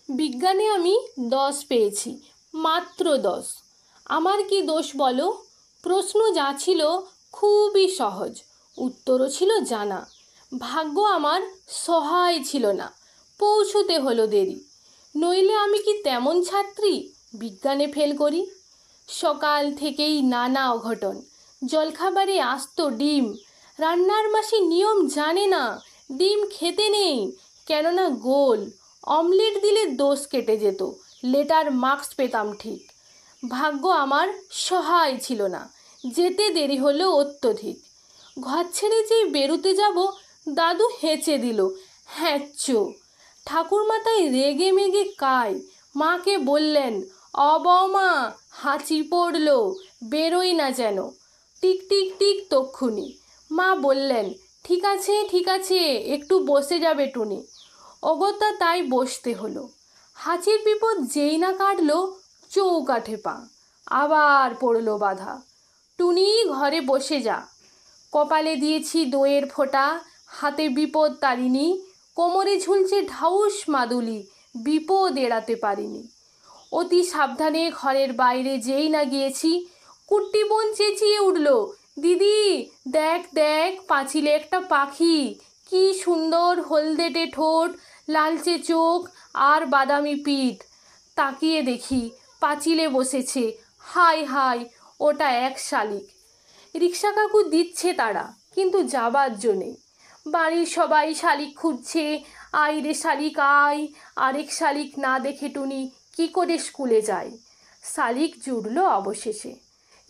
বিজ্ঞানে আমি 10 পেয়েছি, মাত্র 10। আমার কি দোষ বলো? প্রশ্ন যা ছিল খুবই সহজ, উত্তরও ছিল জানা। ভাগ্য আমার সহায় ছিল না, পৌঁছতে হলো দেরি। নইলে আমি কি তেমন ছাত্রী বিজ্ঞানে ফেল করি? সকাল থেকেই নানা অঘটন। জলখাবারে আসতো ডিম, রান্নার মাসি নিয়ম জানে না, ডিম খেতে নেই, কেননা গোল। অমলেট দিলে দোষ কেটে যেত, লেটার মার্কস পেতাম ঠিক। ভাগ্য আমার সহায় ছিল না, যেতে দেরি হলো অত্যধিক। ঘর ছেড়ে যেই বেরোতে যাব, দাদু হেঁচে দিল, হ্যাঁচো। ঠাকুরমা তাই রেগে মেগে কায়, মাকে বললেন, অবমা হাঁচি পড়ল, বেরোই না যেন। টিক টিক টিক তক্ষুনি। মা বললেন, ঠিক আছে ঠিক আছে, একটু বসে যাবে টুনি। অগত্যা তাই বসতে হলো। হাঁচির বিপদ যেই না কাটলো, চৌকাঠে পা, আবার পড়লো বাধা। টুনি ঘরে বসে যা। কপালে দিয়েছি দইয়ের ফোঁটা, হাতে বিপদ তারিনি, কোমরে ঝুলছে ঢাউস মাদুলি, বিপদ এড়াতে পারিনি। অতি সাবধানে ঘরের বাইরে যেই না গিয়েছি, কুট্টি বোন চেঁচিয়ে উঠল, দিদি দেখ দেখ, পাঁচিলে একটা পাখি, কি সুন্দর হলদেটে ঠোঁট, লালচে চোখ আর বাদামি পিঠ। তাকিয়ে দেখি পাঁচিলে বসেছে, হাই হাই, ওটা এক শালিক। রিক্সা কাকু দিচ্ছে তারা, কিন্তু যাবার জন্যে। বাড়ির সবাই শালিক খুঁজছে, আই রে শালিক আয়। আরেক শালিক না দেখে টুনি কি করে স্কুলে যায়? শালিক জুটল অবশেষে,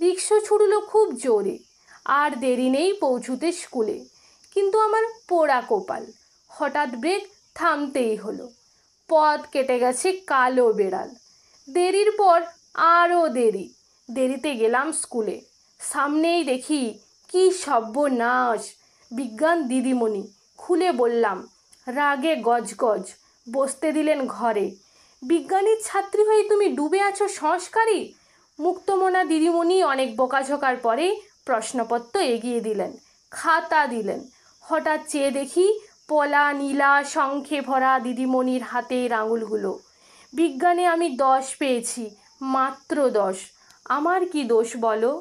রিক্সা ছুটল খুব জোরে। আর দেরি নেই পৌঁছুতে স্কুলে। কিন্তু আমার পোড়া কপাল, হঠাৎ ব্রেক থামতেই হলো। পথ কেটে গেছে কালো বেড়াল। দেরির পর আরও দেরি। দেরিতে গেলাম স্কুলে। সামনেই দেখি কি সর্বনাশ! বিজ্ঞান দিদিমণি। খুলে বললাম, রাগে গজগজ। বসতে দিলেন ঘরে। বিজ্ঞানীর ছাত্রী হয়ে তুমি ডুবে আছো সংস্কারী? মুক্তমনা দিদিমণি অনেক বকাঝকার পরে প্রশ্নপত্র এগিয়ে দিলেন, খাতা দিলেন। হঠাৎ চেয়ে দেখি পলা নীলা শঙ্খে ভরা দিদিমণির হাতের আঙুলগুলো। বিজ্ঞানে আমি 10 পেয়েছি, মাত্র 10। আমার কি দোষ বলো?